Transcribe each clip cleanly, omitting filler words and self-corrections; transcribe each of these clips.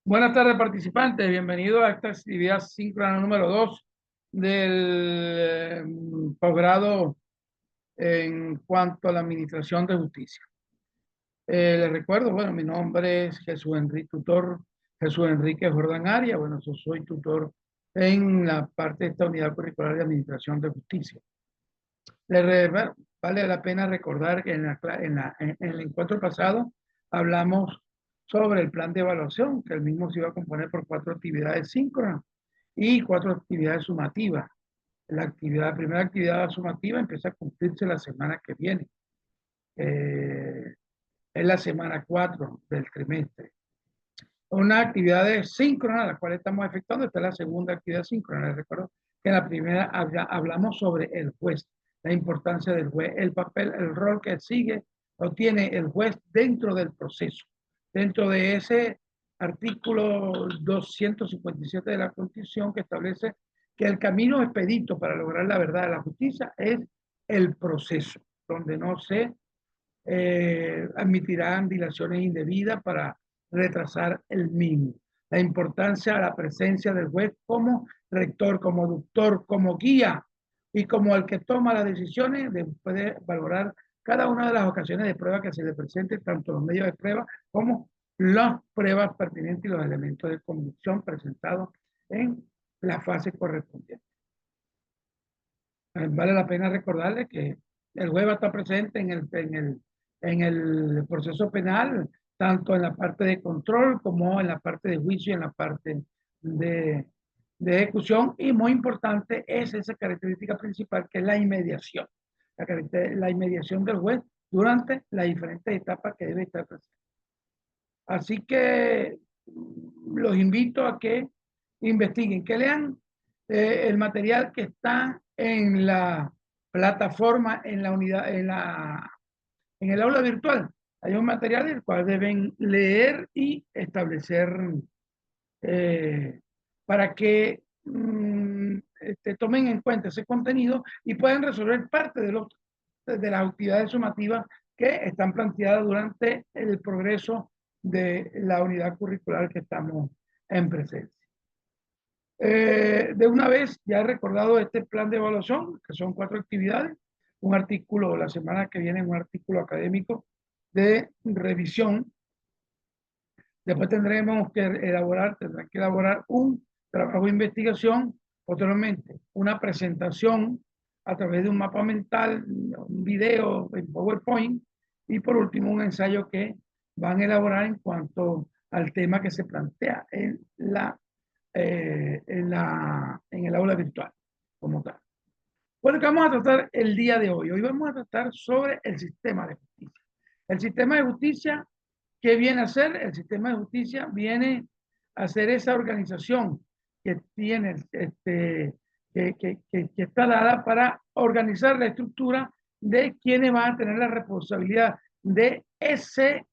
Buenas tardes, participantes. Bienvenidos a esta actividad síncrona número 2 del posgrado en cuanto a la administración de justicia. Les recuerdo, bueno, mi nombre es Jesús Enrique Jordán Arias. Bueno, yo soy tutor en la parte de esta unidad curricular de administración de justicia. Bueno, vale la pena recordar que en el encuentro pasado hablamos sobre el plan de evaluación, que el mismo se iba a componer por 4 actividades síncronas y 4 actividades sumativas. La primera actividad sumativa empieza a cumplirse la semana que viene. Es la semana 4 del trimestre. Una actividad síncrona, la cual estamos efectuando, esta es la segunda actividad síncrona. Les recuerdo que en la primera hablamos sobre el juez, la importancia del juez, el papel, el rol que sigue lo tiene el juez dentro del proceso. Dentro de ese artículo 257 de la Constitución, que establece que el camino expedito para lograr la verdad de la justicia es el proceso, donde no se admitirán dilaciones indebidas para retrasar el mismo. La importancia de la presencia del juez como rector, como doctor, como guía y como el que toma las decisiones de poder valorar cada una de las ocasiones de prueba que se le presente, tanto los medios de prueba como las pruebas pertinentes y los elementos de convicción presentados en la fase correspondiente. Vale la pena recordarle que el juez va a estar presente en el proceso penal, tanto en la parte de control como en la parte de juicio y en la parte de, de ejecución. Y muy importante es esa característica principal, que es la inmediación. La inmediación del juez durante las diferentes etapas que debe estar presente. Así que los invito a que investiguen, que lean el material que está en la plataforma, en la unidad, en el aula virtual. Hay un material el cual deben leer y establecer eh, para que tomen en cuenta ese contenido y puedan resolver parte de las actividades sumativas que están planteadas durante el progreso de la unidad curricular que estamos en presencia. De una vez, ya he recordado este plan de evaluación, que son 4 actividades, un artículo, la semana que viene, un artículo académico de revisión. Después tendrán que elaborar un trabajo de investigación, posteriormente una presentación a través de un mapa mental, un video en PowerPoint, y por último un ensayo que van a elaborar en cuanto al tema que se plantea en el aula virtual como tal. Bueno, ¿qué vamos a tratar el día de hoy? Hoy vamos a tratar sobre el sistema de justicia. El sistema de justicia, ¿qué viene a ser? El sistema de justicia viene a ser esa organización que tiene, que está dada para organizar la estructura de quienes van a tener la responsabilidad de ese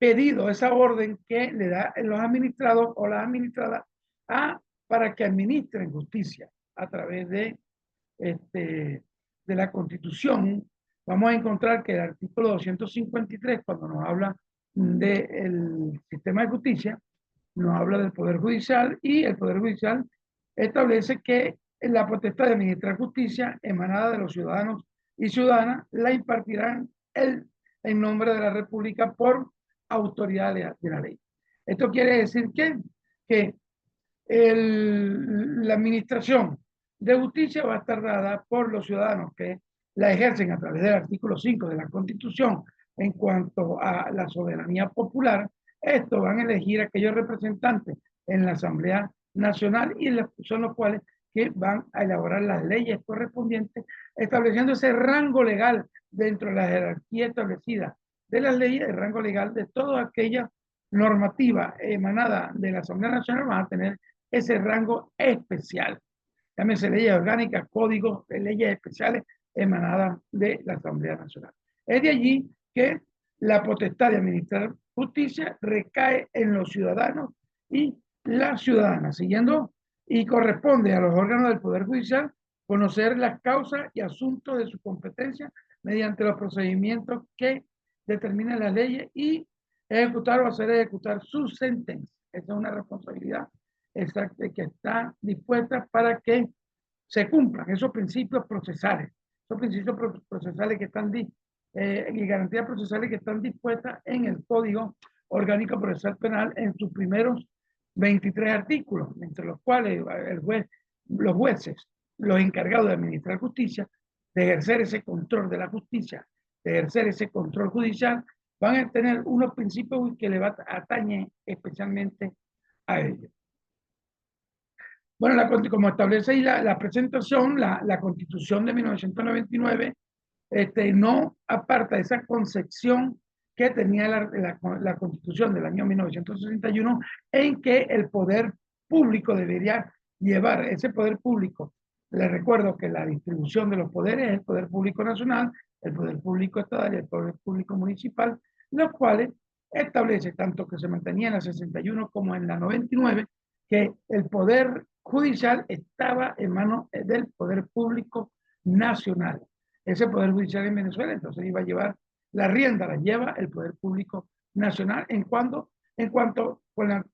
pedido, esa orden que le da los administrados o las administradas para que administren justicia a través de la Constitución. Vamos a encontrar que el artículo 253, cuando nos habla del sistema de justicia, nos habla del Poder Judicial, y el Poder Judicial establece que la potestad de administrar justicia emanada de los ciudadanos y ciudadanas la impartirán en nombre de la República por autoridad de la ley. Esto quiere decir que la administración de justicia va a estar dada por los ciudadanos que la ejercen a través del artículo 5 de la Constitución en cuanto a la soberanía popular. Estos van a elegir aquellos representantes en la Asamblea Nacional, y son los cuales que van a elaborar las leyes correspondientes, estableciendo ese rango legal dentro de la jerarquía establecida de las leyes. El rango legal de toda aquella normativa emanada de la Asamblea Nacional van a tener ese rango especial. Llámese leyes orgánicas, códigos de leyes especiales emanadas de la Asamblea Nacional. Es de allí que la potestad de administrar justicia recae en los ciudadanos y las ciudadanas, siguiendo, y corresponde a los órganos del Poder Judicial conocer las causas y asuntos de su competencia mediante los procedimientos que determinan las leyes, y ejecutar o hacer ejecutar sus sentencias. Esa es una responsabilidad exacta que está dispuesta para que se cumplan esos principios procesales. Esos principios procesales que están y garantías procesales que están dispuestas en el Código Orgánico Procesal Penal en sus primeros 23 artículos, entre los cuales los jueces, los encargados de administrar justicia, de ejercer ese control de la justicia, de ejercer ese control judicial, van a tener unos principios que le atañen especialmente a ellos. Bueno, como establece ahí la presentación, la Constitución de 1999 no aparta de esa concepción que tenía la Constitución del año 1961 en que el poder público debería llevar ese poder público. Les recuerdo que la distribución de los poderes es el poder público nacional, el poder público estatal y el poder público municipal, los cuales establece tanto que se mantenía en la 61 como en la 99 que el poder judicial estaba en manos del poder público nacional. Ese poder judicial en Venezuela entonces iba a llevar la rienda, la lleva el poder público nacional en cuanto con la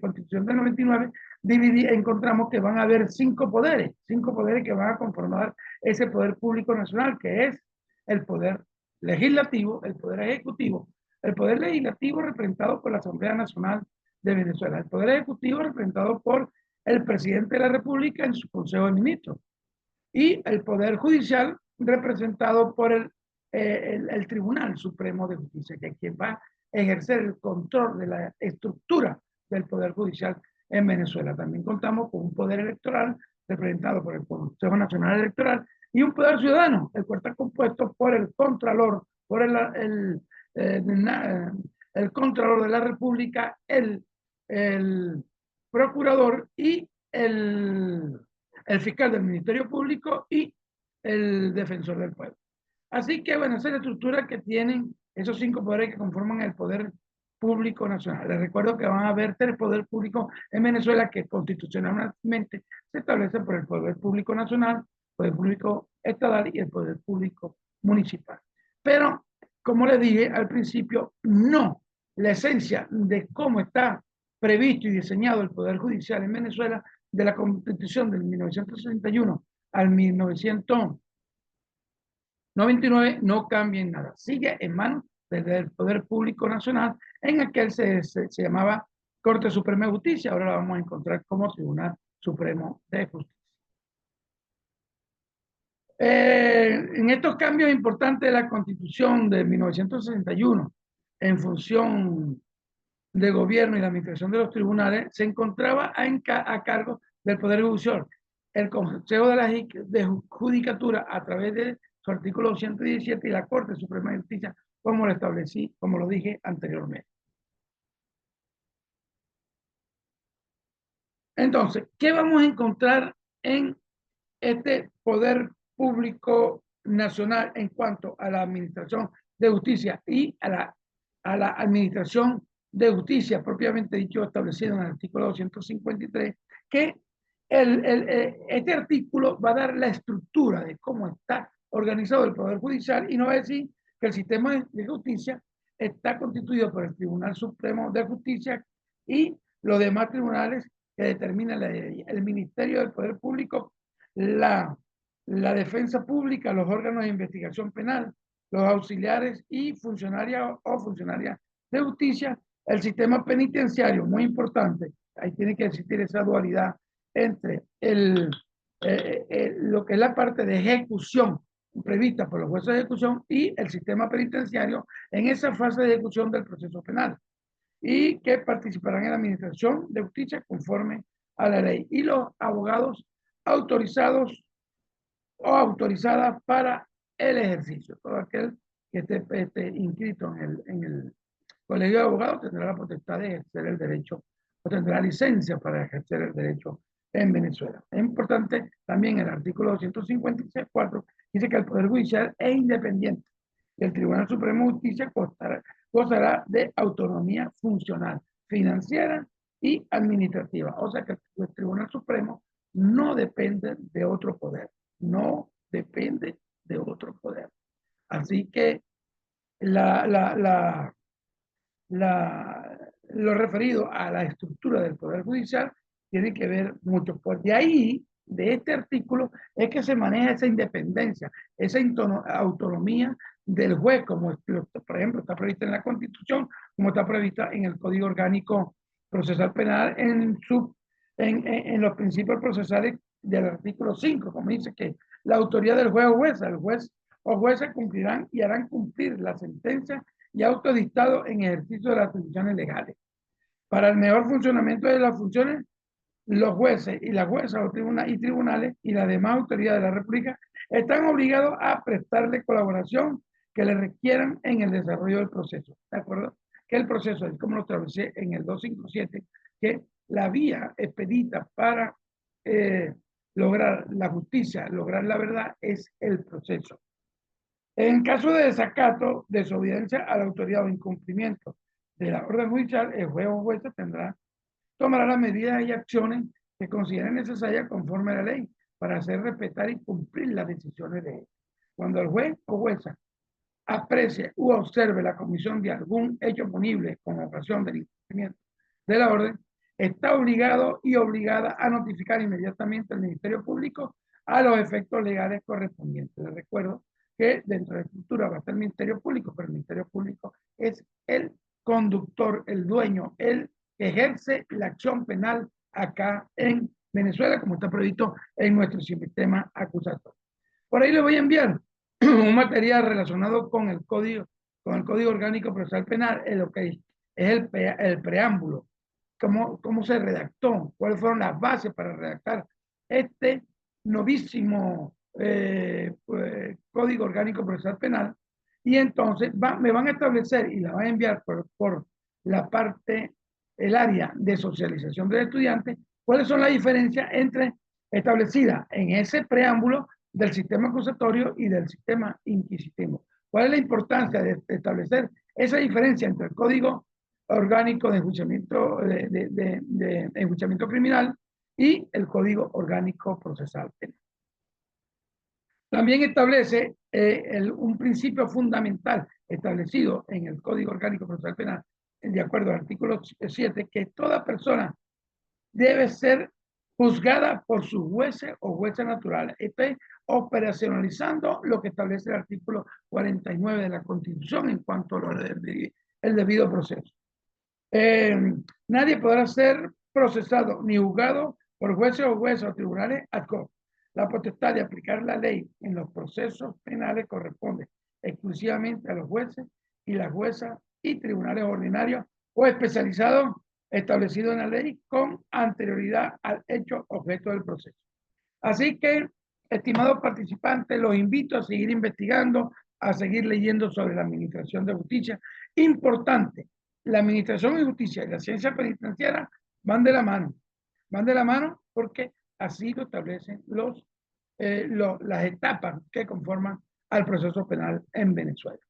Constitución del 99 encontramos que van a haber cinco poderes que van a conformar ese poder público nacional, que es el poder legislativo, el poder ejecutivo, el poder legislativo representado por la Asamblea Nacional de Venezuela, el poder ejecutivo representado por el presidente de la República en su Consejo de Ministros y el poder judicial representado por el Tribunal Supremo de Justicia, que es quien va a ejercer el control de la estructura del poder judicial en Venezuela. También contamos con un poder electoral representado por el Consejo Nacional Electoral y un poder ciudadano, el cual está compuesto por el Contralor, por el Contralor de la República, el Procurador y el fiscal del Ministerio Público y el defensor del pueblo. Así que, bueno, esa es la estructura que tienen esos cinco poderes que conforman el poder público nacional. Les recuerdo que van a haber tres poderes públicos en Venezuela que constitucionalmente se establecen por el poder público nacional, el poder público estatal y el poder público municipal. Pero, como les dije al principio, no, la esencia de cómo está previsto y diseñado el poder judicial en Venezuela de la Constitución del 1961 al 1999 no cambia en nada. Sigue en manos del Poder Público Nacional, en aquel se llamaba Corte Suprema de Justicia, ahora la vamos a encontrar como Tribunal Supremo de Justicia. En estos cambios importantes de la Constitución de 1961, en función de gobierno y la administración de los tribunales, se encontraba a cargo del Poder Judicial. El Consejo de la Judicatura, a través de su artículo 117 y la Corte Suprema de Justicia, como lo establecí, como lo dije anteriormente. Entonces, ¿qué vamos a encontrar en este poder público nacional en cuanto a la administración de justicia y a la administración de justicia propiamente dicho establecido en el artículo 253, que este artículo va a dar la estructura de cómo está organizado el Poder Judicial y no va a decir que el sistema de justicia está constituido por el Tribunal Supremo de Justicia y los demás tribunales que determinan el Ministerio del Poder Público, la defensa pública, los órganos de investigación penal, los auxiliares y funcionarias o funcionarias de justicia, el sistema penitenciario, muy importante, ahí tiene que existir esa dualidad entre lo que es la parte de ejecución prevista por los jueces de ejecución y el sistema penitenciario en esa fase de ejecución del proceso penal y que participarán en la administración de justicia conforme a la ley y los abogados autorizados o autorizadas para el ejercicio. Todo aquel que esté inscrito en el colegio de abogados tendrá la potestad de ejercer el derecho o tendrá licencia para ejercer el derecho en Venezuela. Es importante también el artículo 256.4 dice que el Poder Judicial es independiente y el Tribunal Supremo de Justicia gozará de autonomía funcional, financiera y administrativa. O sea que el Tribunal Supremo no depende de otro poder, no depende de otro poder. Así que la lo referido a la estructura del Poder Judicial tiene que ver mucho. Pues de ahí, de este artículo, es que se maneja esa independencia, esa autonomía del juez, como por ejemplo está prevista en la Constitución, como está prevista en el Código Orgánico Procesal Penal, en los principios procesales del artículo 5, como dice que la autoridad del juez o jueza, el juez o jueza cumplirán y harán cumplir la sentencia y autodictado en ejercicio de las atribuciones legales. Para el mejor funcionamiento de las funciones, los jueces y las juezas o tribunales y las demás autoridades de la República están obligados a prestarle colaboración que le requieran en el desarrollo del proceso. ¿De acuerdo? Que el proceso es como lo establecí en el 257, que la vía expedita para lograr la justicia, lograr la verdad, es el proceso. En caso de desacato, desobediencia a la autoridad o incumplimiento de la orden judicial, el juez o jueza tomará las medidas y acciones que considere necesarias conforme a la ley para hacer respetar y cumplir las decisiones de él. Cuando el juez o jueza aprecie u observe la comisión de algún hecho punible con ocasión del incumplimiento de la orden, está obligado y obligada a notificar inmediatamente al Ministerio Público a los efectos legales correspondientes. Les recuerdo que dentro de la estructura va a estar el Ministerio Público, pero el Ministerio Público es el conductor, el dueño, el que ejerce la acción penal acá en Venezuela, como está previsto en nuestro sistema acusatorio. Por ahí le voy a enviar un material relacionado con el Código Orgánico Procesal Penal, en lo que es el preámbulo, cómo se redactó, cuáles fueron las bases para redactar este novísimo Código Orgánico Procesal Penal, y entonces me van a establecer y la van a enviar por la parte, el área de socialización del estudiante, cuáles son las diferencias entre establecidas en ese preámbulo del sistema acusatorio y del sistema inquisitivo. ¿Cuál es la importancia de establecer esa diferencia entre el Código Orgánico de Enjuiciamiento Criminal y el Código Orgánico Procesal Penal? También establece un principio fundamental establecido en el Código Orgánico Procesal Penal, de acuerdo al artículo 7, que toda persona debe ser juzgada por sus jueces o jueces naturales. Estoy operacionalizando lo que establece el artículo 49 de la Constitución en cuanto al debido proceso. Nadie podrá ser procesado ni juzgado por jueces o juezas o tribunales ad hoc. La potestad de aplicar la ley en los procesos penales corresponde exclusivamente a los jueces y las juezas y tribunales ordinarios o especializados establecidos en la ley con anterioridad al hecho objeto del proceso. Así que, estimados participantes, los invito a seguir investigando, a seguir leyendo sobre la administración de justicia. Importante, la administración de justicia y la ciencia penitenciaria van de la mano porque así lo establecen las etapas que conforman al proceso penal en Venezuela.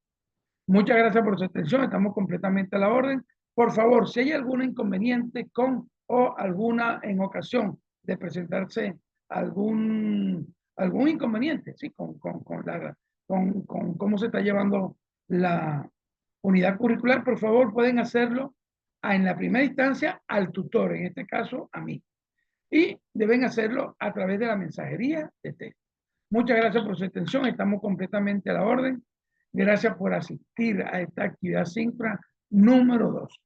Muchas gracias por su atención, estamos completamente a la orden. Por favor, si hay algún inconveniente o alguna en ocasión de presentarse algún inconveniente, ¿sí? con cómo se está llevando la unidad curricular, por favor pueden hacerlo en la primera instancia al tutor, en este caso a mí. Y deben hacerlo a través de la mensajería de texto. Muchas gracias por su atención, estamos completamente a la orden. Gracias por asistir a esta actividad síncrona número 2.